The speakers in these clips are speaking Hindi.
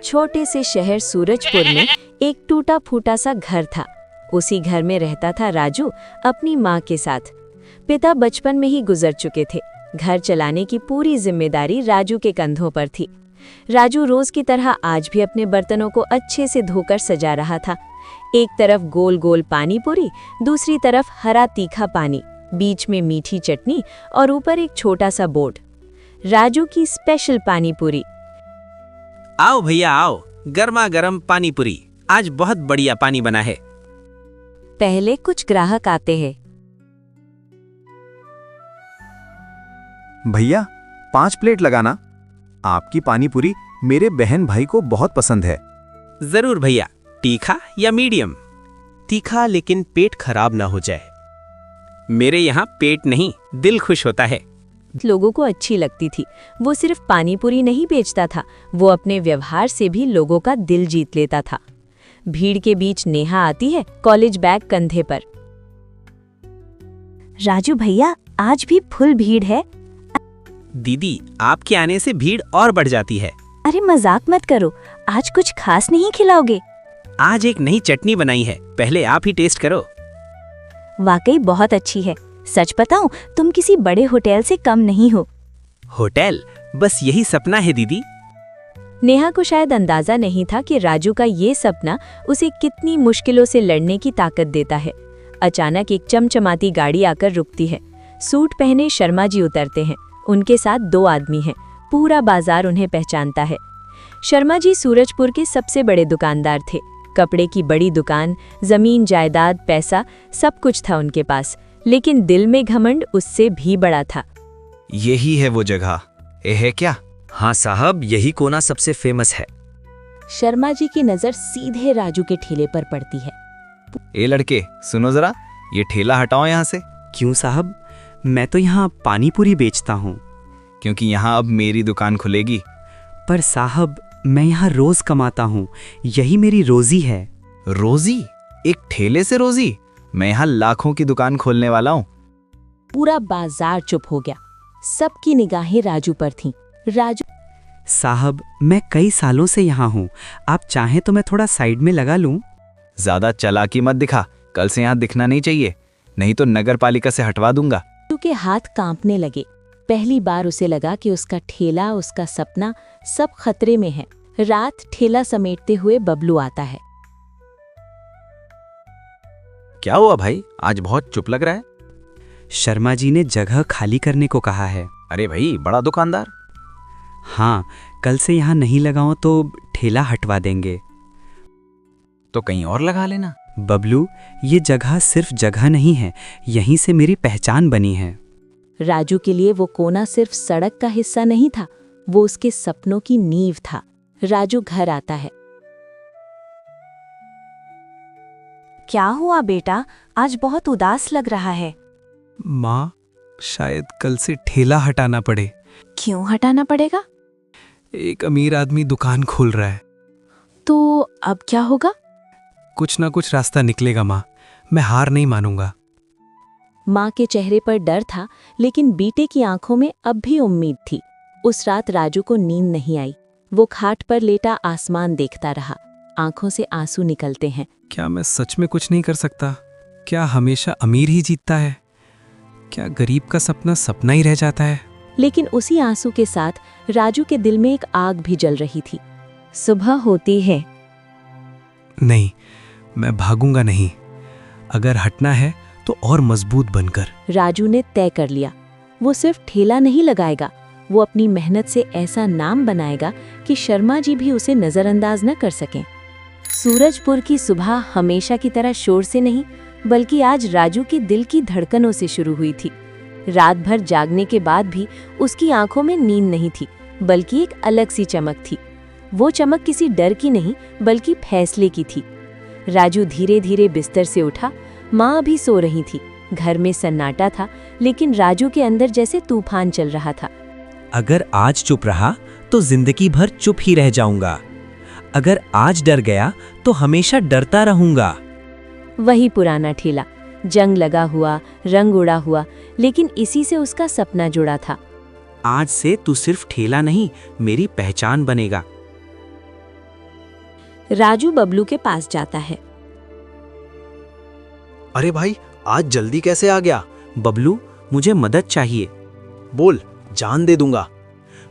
छोटे से शहर सूरजपुर में एक टूटा फूटा सा घर था। उसी घर में रहता था राजू अपनी माँ के साथ। पिता बचपन में ही गुजर चुके थे। घर चलाने की पूरी जिम्मेदारी राजू के कंधों पर थी। राजू रोज की तरह आज भी अपने बर्तनों को अच्छे से धोकर सजा रहा था। एक तरफ गोल गोल पानी पूरी, दूसरी तरफ हरा तीखा पानी, बीच में मीठी चटनी और ऊपर एक छोटा सा बोर्ड, राजू की स्पेशल पानी पूरी। आओ भैया आओ, गर्मा गर्म पानी पूरी, आज बहुत बढ़िया पानी बना है। पहले कुछ ग्राहक आते हैं। भैया 5 प्लेट लगाना। आपकी पानी पूरी मेरे बहन भाई को बहुत पसंद है। जरूर भैया, तीखा या मीडियम? तीखा, लेकिन पेट खराब ना हो जाए। मेरे यहाँ पेट नहीं, दिल खुश होता है। लोगों को अच्छी लगती थी। वो सिर्फ पानी पूरी नहीं बेचता था, वो अपने व्यवहार से भी लोगों का दिल जीत लेता था। भीड़ के बीच नेहा आती है, कॉलेज बैग कंधे पर। राजू भैया, आज भी फुल भीड़ है। दीदी, आपके आने से भीड़ और बढ़ जाती है। अरे मजाक मत करो, आज कुछ खास नहीं खिलाओगे? आज एक नई चटनी बनाई है, पहले आप ही टेस्ट करो। वाकई बहुत अच्छी है। सच बताऊं, तुम किसी बड़े होटल से कम नहीं हो। होटल? बस यही सपना है दीदी। नेहा को शायद अंदाजा नहीं था कि राजू का ये सपना उसे कितनी मुश्किलों से लड़ने की ताकत देता है। अचानक एक चमचमाती गाड़ी आकर रुकती है। सूट पहने शर्मा जी उतरते हैं। उनके साथ 2 आदमी हैं। पूरा बाजार उन्हें पहचानता है। शर्मा जी सूरजपुर के सबसे बड़े दुकानदार थे। कपड़े की बड़ी दुकान, जमीन जायदाद, पैसा, सब कुछ था उनके पास, लेकिन दिल में घमंड उससे भी बड़ा था। यही है वो जगह, ये है क्या? हाँ साहब, यही कोना सबसे फेमस है। शर्मा जी की नजर सीधे राजू के ठेले पर पड़ती है। ए लड़के, सुनो जरा, ये ठेला हटाओ यहाँ से। क्यों साहब? मैं तो यहाँ पानी पूरी बेचता हूँ। क्योंकि यहाँ अब मेरी दुकान खुलेगी। पर साहब, मैं यहाँ रोज कमाता हूँ, यही मेरी रोजी है। रोजी? एक ठेले से रोजी? मैं यहाँ लाखों की दुकान खोलने वाला हूँ। पूरा बाजार चुप हो गया। सबकी निगाहें राजू पर थीं। राजू, साहब, मैं कई सालों से यहाँ हूँ, आप चाहें तो मैं थोड़ा साइड में लगा लूँ। ज्यादा चालाकी मत दिखा, कल से यहाँ दिखना नहीं चाहिए, नहीं तो नगर पालिका से हटवा दूंगा। राजू के हाथ कांपने लगे। पहली बार उसे लगा कि उसका ठेला, उसका सपना, सब खतरे में है। रात ठेला समेटते हुए बबलू आता है। क्या हुआ भाई, आज बहुत चुप लग रहा है? शर्मा जी ने जगह खाली करने को कहा है। अरे भाई, बड़ा दुकानदार। हाँ, कल से यहाँ नहीं लगाऊं तो ठेला हटवा देंगे। तो कहीं और लगा लेना। बबलू, ये जगह सिर्फ जगह नहीं है, यहीं से मेरी पहचान बनी है। राजू के लिए वो कोना सिर्फ सड़क का हिस्सा नहीं था, वो उसके सपनों की नींव था। राजू घर आता है। क्या हुआ बेटा, आज बहुत उदास लग रहा है। माँ, शायद कल से ठेला हटाना पड़े। क्यों हटाना पड़ेगा? एक अमीर आदमी दुकान खोल रहा है। तो अब क्या होगा? कुछ ना कुछ रास्ता निकलेगा माँ, मैं हार नहीं मानूंगा। माँ के चेहरे पर डर था, लेकिन बेटे की आंखों में अब भी उम्मीद थी। उस रात राजू को नींद नहीं आई। वो खाट पर लेटा आसमान देखता रहा। आंखों से आंसू निकलते हैं। क्या मैं सच में कुछ नहीं कर सकता? क्या हमेशा अमीर ही जीतता है? क्या गरीब का सपना सपना ही रह जाता है? लेकिन उसी आंसू के साथ राजू के दिल में एक आग भी जल रही थी। सुबह होती है। नहीं, मैं भागूंगा नहीं। अगर हटना है तो और मजबूत बनकर। राजू ने तय कर लिया, वो सिर्फ ठेला नहीं लगाएगा, वो अपनी मेहनत से ऐसा नाम बनाएगा कि शर्मा जी भी उसे नजरअंदाज न कर सकें। सूरजपुर की सुबह हमेशा की तरह शोर से नहीं, बल्कि आज राजू के दिल की धड़कनों से शुरू हुई थी। रात भर जागने के बाद भी उसकी आंखों में नींद नहीं थी, बल्कि एक अलग सी चमक थी। वो चमक किसी डर की नहीं, बल्कि फैसले की थी। राजू धीरे धीरे बिस्तर से उठा। माँ अभी सो रही थी। घर में सन्नाटा था, लेकिन राजू के अंदर जैसे तूफान चल रहा था। अगर आज चुप रहा तो जिंदगी भर चुप ही रह जाऊंगा। अगर आज डर गया तो हमेशा डरता रहूंगा। वही पुराना ठेला, जंग लगा हुआ, रंग उड़ा हुआ, लेकिन इसी से उसका सपना जुड़ा था। आज से तू सिर्फ ठेला नहीं, मेरी पहचान बनेगा। राजू बबलू के पास जाता है। अरे भाई, आज जल्दी कैसे आ गया? बबलू, मुझे मदद चाहिए। बोल, जान दे दूंगा।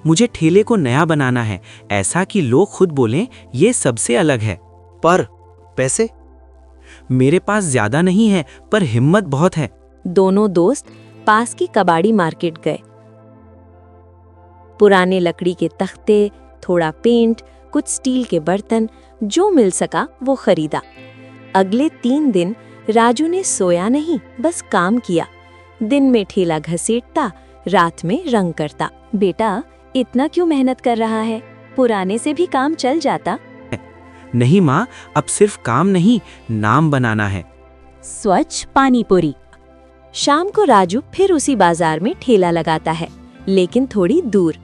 मुझे ठेले को नया बनाना है, ऐसा कि लोग खुद बोलें ये सबसे अलग है। पर पैसे? मेरे पास ज्यादा नहीं है, पर हिम्मत बहुत है। दोनों दोस्त पास की कबाड़ी मार्केट गए। पुराने लकड़ी के तख्ते, थोड़ा पेंट, कुछ स्टील के बर्तन, जो मिल सका वो खरीदा। अगले 3 दिन राजू ने सोया नहीं, बस काम किया। दिन में ठेला घसीटता, रात में रंग करता। बेटा, इतना क्यों मेहनत कर रहा है? पुराने से भी काम चल जाता। नहीं माँ, अब सिर्फ काम नहीं, नाम बनाना है। स्वच्छ पानीपुरी। शाम को राजू फिर उसी बाजार में ठेला लगाता है, लेकिन थोड़ी दूर।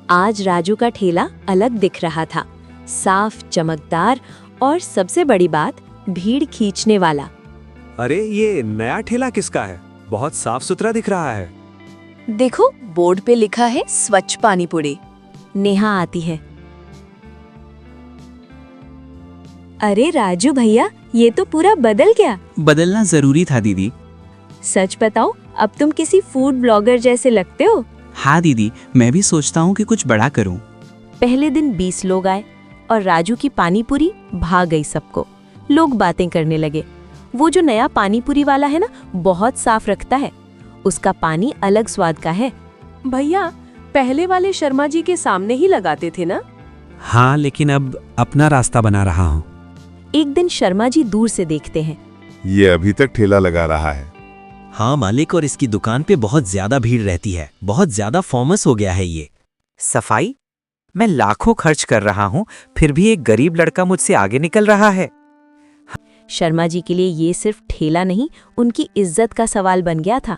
आज राजू का ठेला अलग दिख रहा था, साफ, चमकदार और सबसे बड़ी बात, भीड़ खींचने वाला। अरे ये नया ठेला किसका है? बहुत साफ सुथरा दिख रहा है। देखो, बोर्ड पे लिखा है स्वच्छ पानीपुरी। नेहा आती है। अरे राजू भैया, ये तो पूरा बदल गया। बदलना जरूरी था दीदी। सच बताओ, अब तुम किसी फूड ब्लॉगर जैसे लगते हो। हाँ दीदी, मैं भी सोचता हूँ कि कुछ बड़ा करूँ। पहले दिन 20 लोग आए और राजू की पानीपुरी भा गई सबको। लोग बातें करने लगे। वो जो नया पानीपुरी वाला है ना, बहुत साफ रखता है। उसका पानी अलग स्वाद का है। भैया, पहले वाले शर्मा जी के सामने ही लगाते थे ना? हाँ, लेकिन अब अपना रास्ता बना रहा हूँ। एक दिन शर्मा जी दूर से देखते हैं। ये अभी तक ठेला लगा रहा है। हाँ मालिक, और इसकी दुकान पे बहुत ज्यादा भीड़ रहती है। बहुत ज्यादा फेमस हो गया है ये। सफाई? मैं लाखों खर्च कर रहा हूँ, फिर भी एक गरीब लड़का मुझसे आगे निकल रहा है। शर्मा जी के लिए ये सिर्फ ठेला नहीं, उनकी इज्जत का सवाल बन गया था।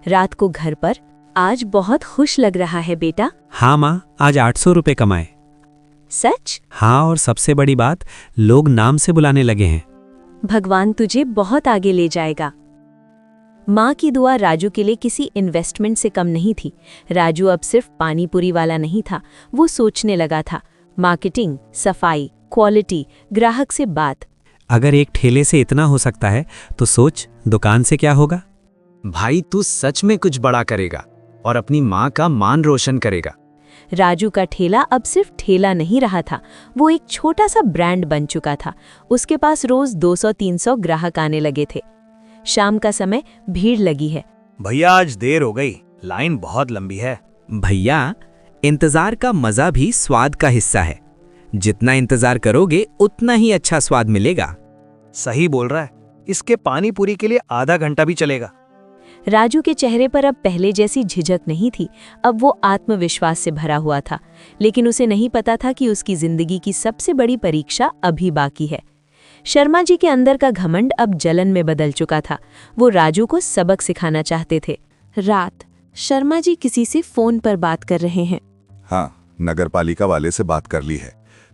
रात को घर पर, आज बहुत खुश लग रहा है बेटा। हाँ माँ, आज 800 रुपए कमाए। सच? हाँ, और सबसे बड़ी बात, लोग नाम से बुलाने लगे हैं। भगवान तुझे बहुत आगे ले जाएगा। माँ की दुआ राजू के लिए किसी इन्वेस्टमेंट से कम नहीं थी। राजू अब सिर्फ पानीपुरी वाला नहीं था, वो सोचने लगा था। मार्केटिंग, सफाई, क्वालिटी, ग्राहक से बात। अगर एक ठेले से इतना हो सकता है, तो सोच दुकान से क्या होगा। भाई, तू सच में कुछ बड़ा करेगा और अपनी माँ का मान रोशन करेगा। राजू का ठेला अब सिर्फ ठेला नहीं रहा था, वो एक छोटा सा ब्रांड बन चुका था। उसके पास रोज 200-300 ग्राहक आने लगे थे। शाम का समय, भीड़ लगी है। भैया, आज देर हो गई, लाइन बहुत लंबी है। भैया, इंतजार का मजा भी स्वाद का हिस्सा है। जितना इंतजार करोगे उतना ही अच्छा स्वाद मिलेगा। सही बोल रहा है, इसके पानी पूरी के लिए आधा घंटा भी चलेगा। राजू के चेहरे पर अब पहले जैसी झिझक नहीं थी, अब वो आत्मविश्वास से भरा हुआ था। लेकिन उसे नहीं पता था कि उसकी जिंदगी की सबसे बड़ी परीक्षा अभी बाकी है। शर्मा जी के अंदर का घमंड अब जलन में बदल चुका था। वो राजू को सबक सिखाना चाहते थे। रात, शर्मा जी किसी से फोन पर बात कर रहे हैं। हाँ, नगरपालिका वाले से बात कर ली है।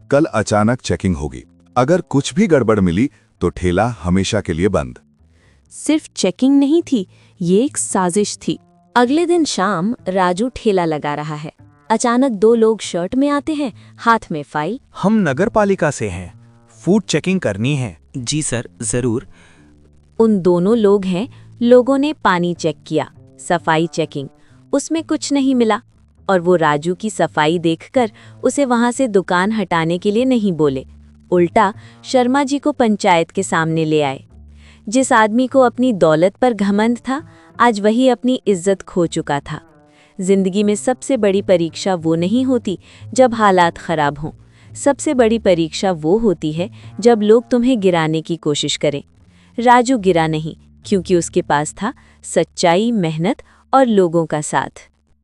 कल अचानक चेकिंग होगी। अगर कुछ भी गड़बड़ मिली तो ठेला हमेशा के लिए बंद। सिर्फ चेकिंग नहीं थी, ये एक साजिश थी। अगले दिन शाम राजू ठेला लगा रहा है। अचानक 2 लोग शर्ट में आते हैं, हाथ में फाइल। हम नगरपालिका से हैं, फूड चेकिंग करनी है। जी सर, जरूर। उन दोनों लोग हैं। लोगों ने पानी चेक किया, सफाई चेकिंग, उसमें कुछ नहीं मिला। और वो राजू की सफाई देखकर उसे वहां से दुकान हटाने के लिए नहीं बोले, उल्टा शर्मा जी को पंचायत के सामने ले आए। जिस आदमी को अपनी दौलत पर घमंड था, आज वही अपनी इज्जत खो चुका था। जिंदगी में सबसे बड़ी परीक्षा वो नहीं होती जब हालात खराब हों, सबसे बड़ी परीक्षा वो होती है जब लोग तुम्हें गिराने की कोशिश करें। राजू गिरा नहीं, क्योंकि उसके पास था सच्चाई, मेहनत और लोगों का साथ।